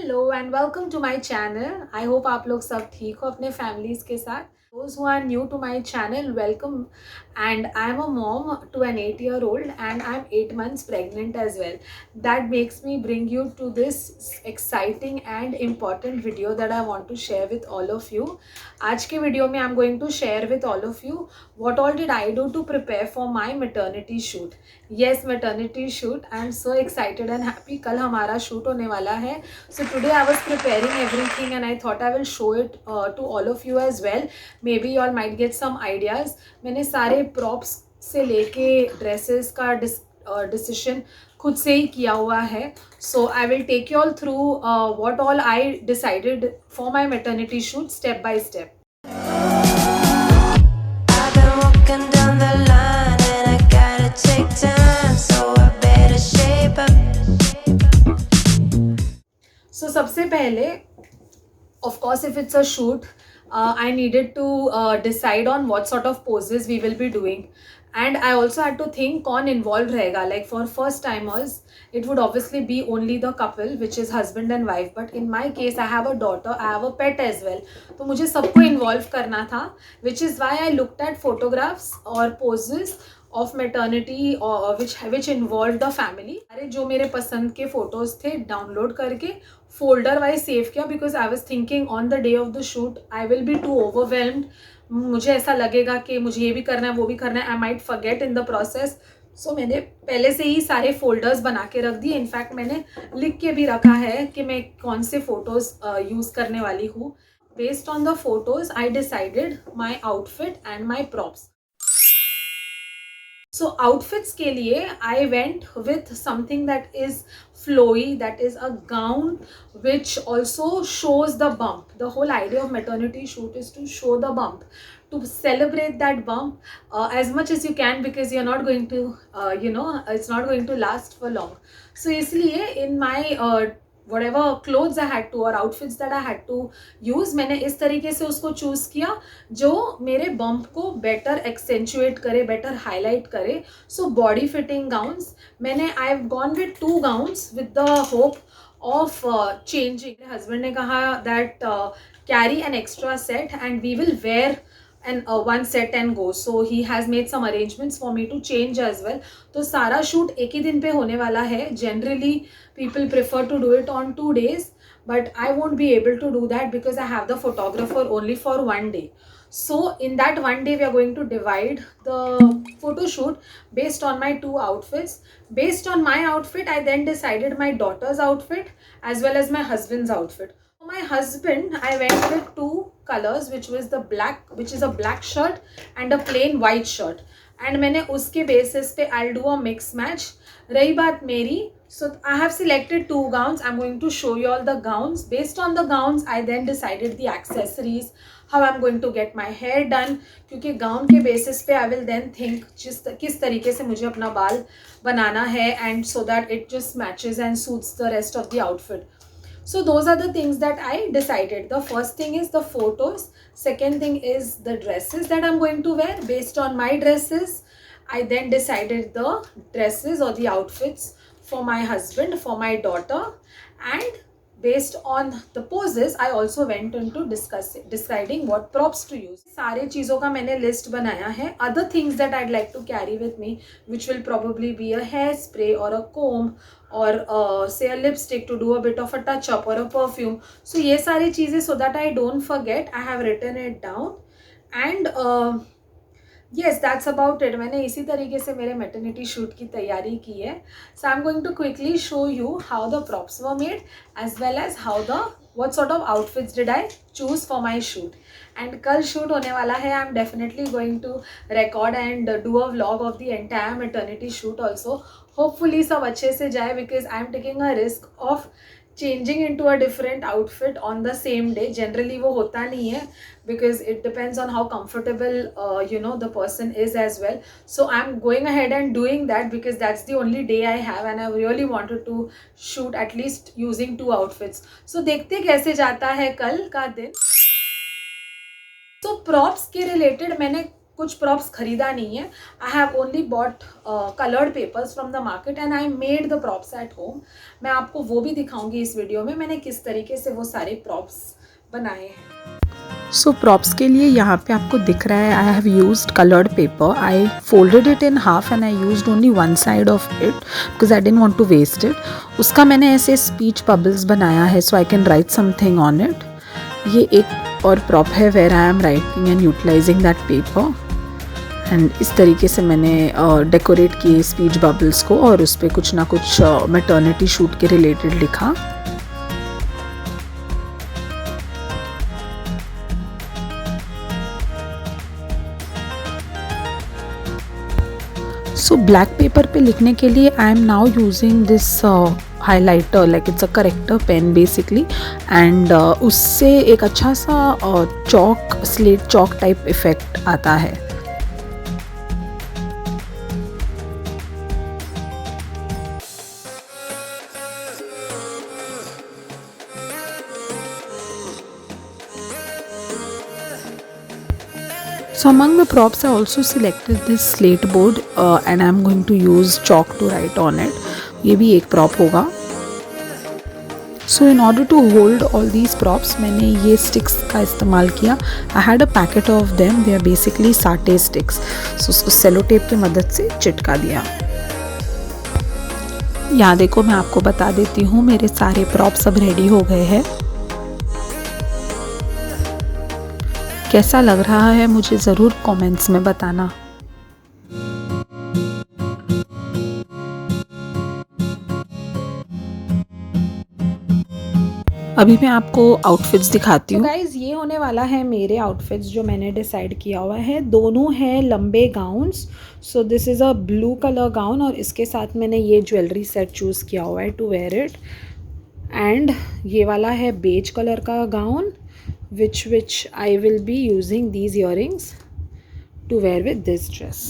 Hello and welcome to my channel. I hope आप लोग सब ठीक हो अपने फैमिलीज के साथ। Those who are new to my channel, welcome. And I'm a mom to an 8-year-old and I'm 8 months pregnant as well. That makes me bring you to this exciting and important video that I want to share with all of you. आज के video में I'm going to share with all of you what all did I do to prepare for my maternity shoot. Yes, maternity shoot. I'm so excited and happy. कल हमारा shoot होने वाला है. So today I was preparing everything and I thought I will show it to all of you as well. Maybe you all might get some ideas. मैंने सारे props से लेके dresses का decision खुद से ही किया हुआ है. So I will take you all through what all I decided for my maternity shoot step by step. I've been walking down the line and I gotta take time, so I better shape up. So सबसे पहले, of course, if it's a shoot, I needed to decide on what sort of poses we will be doing. And I also had to think कौन involved रहेगा. Like for first timers, it would obviously be only the couple, which is husband and wife. But in my case, I have a daughter, I have a pet as well. तो मुझे सबको involve करना था, which is why I looked at photographs or poses of maternity or which involved the family. अरे जो मेरे पसंद के photos थे download करके फोल्डर वाइज सेव किया, because I was thinking on the day of the shoot I will be too overwhelmed. मुझे ऐसा लगेगा कि मुझे ये भी करना है वो भी करना है, I might forget in the process. So मैंने पहले से ही सारे फोल्डर्स बना के रख दिए. इनफैक्ट मैंने लिख के भी रखा है कि मैं कौन से फोटोज यूज़ करने वाली हूँ. Based on the photos I decided my outfit and my props. So outfits के लिए I went with something that is flowy, that is a gown which also shows the bump. The whole idea of maternity shoot is to show the bump, to celebrate that bump as much as you can, because you're not going to it's not going to last for long. So इसलिए in my whatever clothes I had to or outfits that I had to use, मैंने इस तरीके से उसको choose किया जो मेरे bump को बेटर एक्सेंचुएट करे, बेटर हाईलाइट करे. सो बॉडी फिटिंग गाउन्स मैंने I have gone with 2 gowns with the hope of changing. मेरे हस्बैंड ने कहा that carry an extra set and we will wear and one set and go. So he has made some arrangements for me to change as well. तो सारा shoot एक ही दिन पे होने वाला है. Generally people prefer to do it on 2 days, but I won't be able to do that because I have the photographer only for 1 day. So in that 1 day we are going to divide the photo shoot based on my 2 outfits. Based on my outfit, I then decided my daughter's outfit as well as my husband's outfit. For my husband, I went with 2 colors, which was the black, which is a black shirt and a plain white shirt. And मैंने उसके basis पे I'll do a mix match. रही बात मेरी, so I have selected 2 gowns. I'm going to show you all the gowns. Based on the gowns, I then decided the accessories, how I'm going to get my hair done. क्योंकि gown के basis पे I will then think किस तरीके से मुझे अपना बाल बनाना है, and so that it just matches and suits the rest of the outfit. So those are the things that I decided. The first thing is the photos. Second thing is the dresses that I'm going to wear. Based on my dresses, I then decided the dresses or the outfits for my husband, for my daughter, and based on the poses, I also went into deciding what props to use. सारे चीज़ों का मैंने list बनाया है. Other things that I'd like to carry with me, which will probably be a hairspray or a comb or say a lipstick to do a bit of a touch up or a perfume. So ये सारी चीज़ें, so that I don't forget, I have written it down. And yes, that's about it. मैंने इसी तरीके से मेरे maternity shoot की तैयारी की है. So I'm going to quickly show you how the props were made as well as what sort of outfits did I choose for my shoot. And कल shoot होने वाला है. I'm definitely going to record and do a vlog of the entire maternity shoot also. Hopefully सब अच्छे से जाए, because I'm taking a risk of changing into a different outfit on the same day. Generally वो होता नहीं है, because it depends on how comfortable the person is as well. So I'm going ahead and doing that because that's the only day I have and I really wanted to shoot at least using 2 outfits. So देखते कैसे जाता है कल का दिन. तो props के related मैंने कुछ प्रॉप्स खरीदा नहीं है. I have only bought coloured papers from the market and I made the props at home. मैं आपको वो भी दिखाऊंगी इस वीडियो में मैंने किस तरीके से वो सारे प्रॉप्स बनाए हैं. सो प्रॉप्स के लिए यहाँ पे आपको दिख रहा है I have used coloured paper. I folded it in half and I used only one side of it because I didn't want to waste it. उसका मैंने ऐसे स्पीच बबल्स बनाया है so I can write something on it. ये एक और prop है where I am writing and utilizing that paper. And इस तरीके से मैंने डेकोरेट किए स्पीच बबल्स को और उस पर कुछ ना कुछ मैटर्निटी शूट के रिलेटेड लिखा. सो ब्लैक पेपर पे लिखने के लिए I am now using this highlighter like it's a character pen basically. And उससे एक अच्छा सा chalk slate chalk type effect आता है. So among the props I also selected this slate board and I'm going to use chalk to write on it. ये भी एक prop होगा. So in order to hold all these props मैंने ये sticks का इस्तेमाल किया. I had a packet of them. They are basically satay sticks. So उसको सेलो टेप की मदद से चिटका दिया. यहाँ देखो मैं आपको बता देती हूँ मेरे सारे props अब रेडी हो गए हैं. कैसा लग रहा है मुझे ज़रूर कमेंट्स में बताना. अभी मैं आपको आउटफिट्स दिखाती हूँ. गाइज ये होने वाला है मेरे आउटफिट्स जो मैंने डिसाइड किया हुआ है. दोनों हैं लंबे gowns. So this is a blue colour gown और इसके साथ मैंने ये ज्वेलरी सेट चूज़ किया हुआ है टू वेयर इट. एंड ये वाला है बेज कलर का gown which I will be using these earrings to wear with this dress.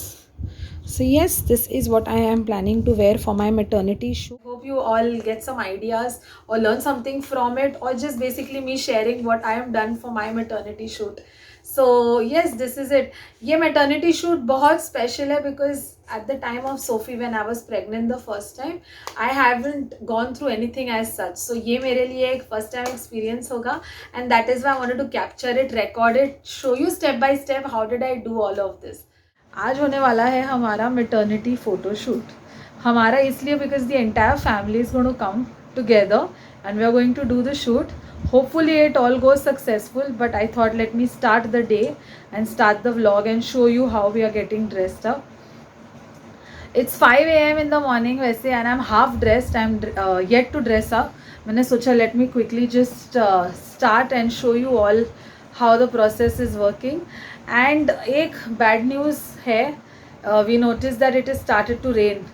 So yes, this is what I am planning to wear for my maternity shoot. Hope you all get some ideas or learn something from it, or just basically me sharing what I have done for my maternity shoot. So yes, this is it. ये maternity shoot बहुत special है because at the time of Sophie when I was pregnant the first time, I haven't gone through anything as such. So ये मेरे लिए एक first time experience होगा and that is why I wanted to capture it, record it, show you step by step how did I do all of this. आज होने वाला है हमारा maternity photo shoot. हमारा इसलिए because the entire family is going to come together and we are going to do the shoot. Hopefully it all goes successful, but I thought let me start the day and start the vlog and show you how we are getting dressed up. It's 5 a.m. in the morning वैसे and I'm half dressed. I'm yet to dress up. मैंने सोचा let me quickly just start and show you all how the process is working. And एक bad news है, we noticed that it has started to rain.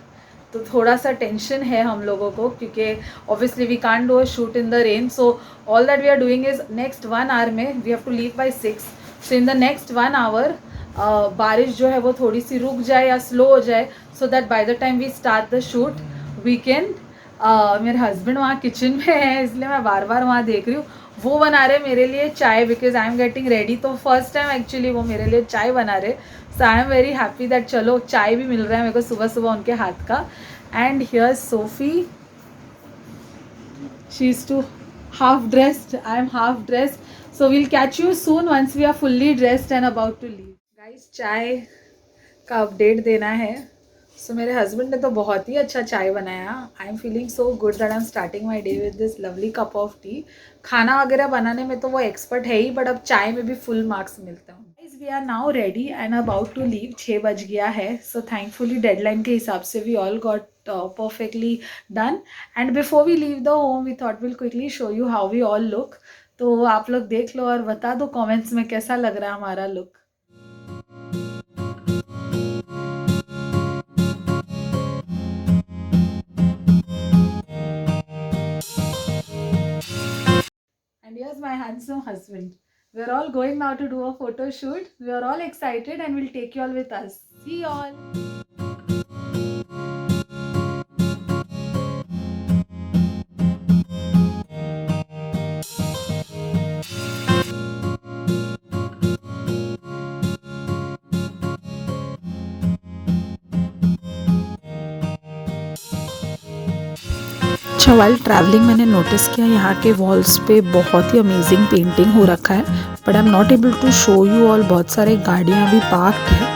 तो थोड़ा सा tension है हम लोगों को क्योंकि obviously we can't do a shoot in the rain. So all that we are doing is next 1 hour में we have to leave by 6. So in the next 1 hour बारिश जो है वो थोड़ी सी रुक जाए या स्लो हो जाए so that by the time we start the shoot we can. मेरे हस्बैंड वहाँ किचन में है इसलिए मैं बार बार वहाँ देख रही हूँ. वो बना रहे मेरे लिए चाय because I am getting ready. तो फर्स्ट टाइम एक्चुअली वो मेरे लिए चाय बना रहे. So I am very happy that चलो चाय भी मिल रहा है मेरे को सुबह सुबह उनके हाथ का. And here Sophie, she is too half dressed, I am half dressed. So we'll catch you soon once we are fully dressed and about to leave. Guys, चाय का अपडेट देना है. सो मेरे हस्बैंड ने तो बहुत ही अच्छा चाय बनाया. I am feeling so good that I am starting my day with this lovely cup of T. खाना वगैरह बनाने में तो वो एक्सपर्ट है ही बट अब चाय में भी फुल मार्क्स मिलता हूँ. We are now ready and about to leave. 6 बज गया है. सो थैंकफुली डेडलाइन के हिसाब से we all got perfectly done. And before we leave the home we thought we'll quickly show you how we all look. तो आप लोग देख लो और बता दो कमेंट्स में कैसा लग रहा है हमारा look. And here's my handsome husband. We're all going now to do a photo shoot. We are all excited and we'll take you all with us. See you all. अच्छा, वाइल ट्रैवलिंग मैंने notice किया यहाँ के walls पे बहुत ही amazing painting हो रखा है, but I am not able to show you all. बहुत सारे गाड़ियाँ भी पार्क्ड है,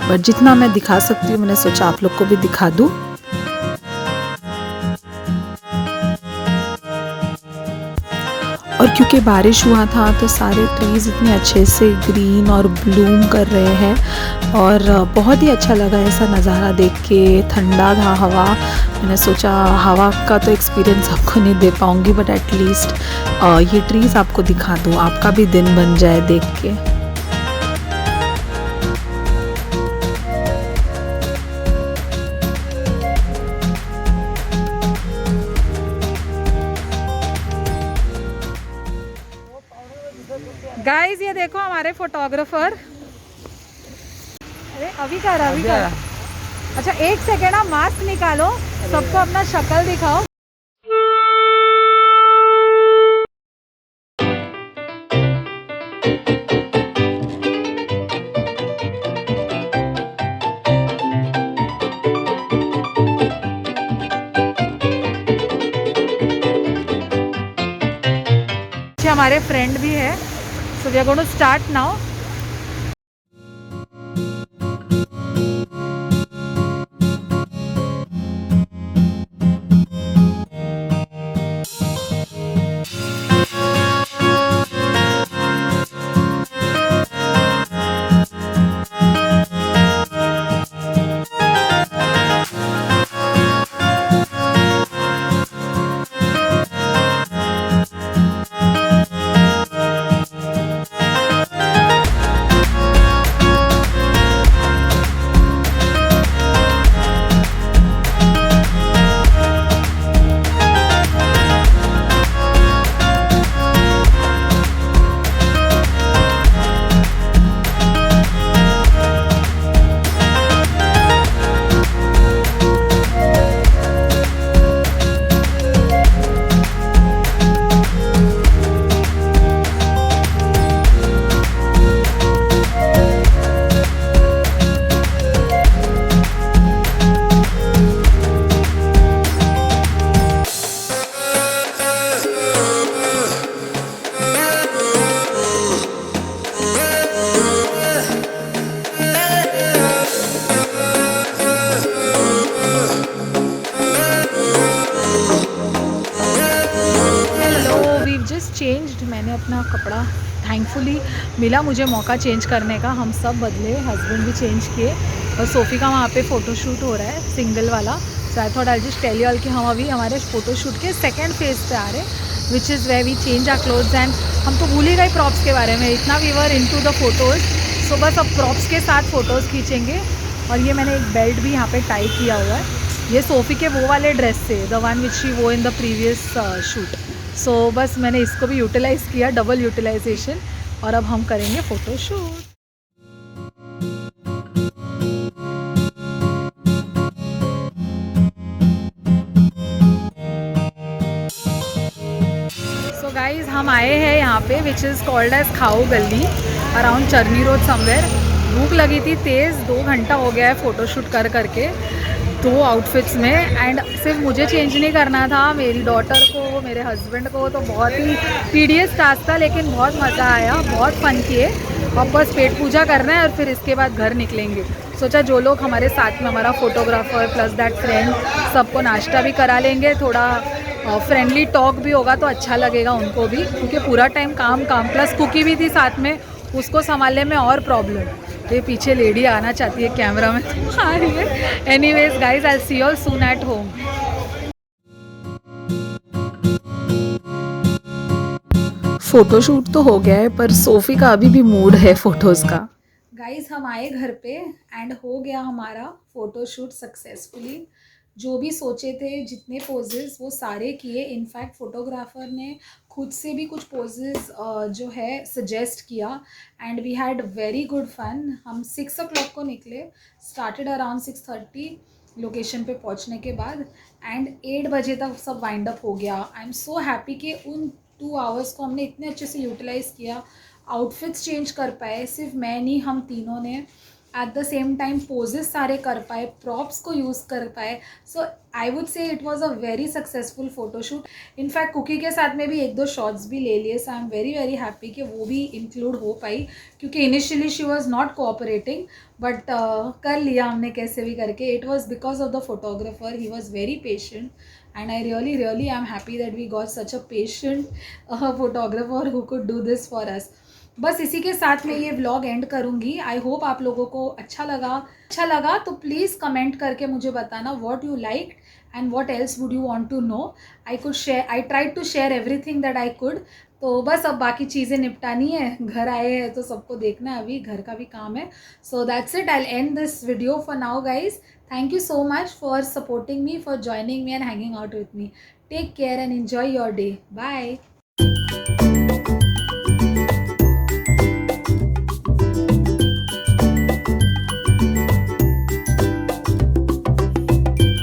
बट जितना मैं दिखा सकती हूँ मैंने सोचा आप लोग को भी दिखा दूँ। और क्योंकि बारिश हुआ था तो सारे ट्रीज़ इतने अच्छे से ग्रीन और ब्लूम कर रहे हैं और बहुत ही अच्छा लगा ऐसा नज़ारा देख के। ठंडा था हवा, मैंने सोचा हवा का तो एक्सपीरियंस आपको नहीं दे पाऊँगी, बट एटलीस्ट ये ट्रीज़ आपको दिखा दूँ, आपका भी दिन बन जाए देख के। गाइस ये देखो हमारे फोटोग्राफर। अरे अभी कर अभी कर। अच्छा एक सेकेंड, आप मास्क निकालो, सबको अपना शक्ल दिखाओ। हमारे फ्रेंड भी है, so we are going to start now. Changed, मैंने अपना कपड़ा थैंकफुली मिला मुझे मौका चेंज करने का, हम सब बदले, हस्बैंड भी चेंज किए और सोफ़ी का वहाँ पे फ़ोटोशूट हो रहा है सिंगल वाला। So I thought I just tell you all कि हम अभी हमारे फ़ोटोशूट के सेकंड फेज़ पे आ रहे हैं, which is way we change our clothes. And हम तो भूल ही गए प्रॉप्स के बारे में, इतना we were into the photos. So बस अब प्रॉप्स के साथ फ़ोटोज़ खींचेंगे। और ये मैंने एक बेल्ट भी यहाँ पे टाई किया हुआ है, ये सोफ़ी के वो वाले ड्रेस से, द वन विच शी वो इन द प्रीवियस शूट। सो बस मैंने इसको भी यूटिलाइज़ किया, डबल यूटिलाइजेशन। और अब हम करेंगे फ़ोटोशूट। सो गाइज़ हम आए हैं यहाँ पे विच इज़ कॉल्ड एज खाओ गली, अराउंड चरनी रोड समवेयर। भूख लगी थी तेज़, 2 घंटा हो गया है फ़ोटोशूट कर करके 2 आउटफिट्स में। एंड सिर्फ मुझे चेंज नहीं करना था, मेरी डॉटर को, मेरे हस्बैंड को। तो बहुत ही टीडियस टास्क था, लेकिन बहुत मज़ा आया, बहुत फ़न किए। अब बस पेट पूजा करना है और फिर इसके बाद घर निकलेंगे। सोचा जो लोग हमारे साथ में, हमारा फोटोग्राफर प्लस दैट फ्रेंड, सबको नाश्ता भी करा लेंगे, थोड़ा फ्रेंडली टॉक भी होगा तो अच्छा लगेगा उनको भी, क्योंकि पूरा टाइम काम काम, प्लस कुकी भी थी साथ में, उसको संभालने में और प्रॉब्लम। ये पीछे लेडी आना चाहती है कैमरा में, तो आ रही है। Anyways guys, I see you all soon at home. Photoshoot तो हो गया है, पर सोफ़ी का अभी भी मूड है फ़ोटोज़ का। गाइज हम आए घर पे एंड हो गया हमारा फ़ोटोशूट सक्सेसफुली। जो भी सोचे थे, जितने पोजेस वो सारे किए। इनफैक्ट फ़ोटोग्राफ़र ने खुद से भी कुछ पोजेस जो है सजेस्ट किया and we had very good fun. हम 6 o'clock को निकले, स्टार्टेड अराउंड 6:30 लोकेशन पे पहुंचने के बाद, एंड 8 बजे तक सब वाइंड अप हो गया। आई एम सो हैप्पी कि उन 2 आवर्स को हमने इतने अच्छे से यूटिलाइज़ किया। आउटफिट्स चेंज कर पाए, सिर्फ मैं नहीं, हम तीनों ने। At the same time poses सारे कर पाए, प्रॉप्स को यूज़ कर पाए. So I would say it was a very successful photoshoot. In fact Cookie के साथ में भी एक दो शॉट्स भी ले लिए. So I am very very happy कि वो भी इंक्लूड हो पाई, क्योंकि initially she was not cooperating, but कर लिया हमने कैसे भी करके. It was because of the photographer. He was very patient and I really am happy that we got such a patient photographer who could do this for us. बस इसी के साथ मैं ये व्लॉग एंड करूँगी. आई होप आप लोगों को अच्छा लगा तो प्लीज़ कमेंट करके मुझे बताना what you like and what else would you want to know. I tried to share everything that I could. तो बस अब बाकी चीज़ें निपटानी है. घर आए हैं तो सबको देखना है, अभी घर का भी काम है. So that's it. I and this video for now guys. Thank you so much for supporting me, for joining me and hanging out with me. Take care and enjoy your day. Bye.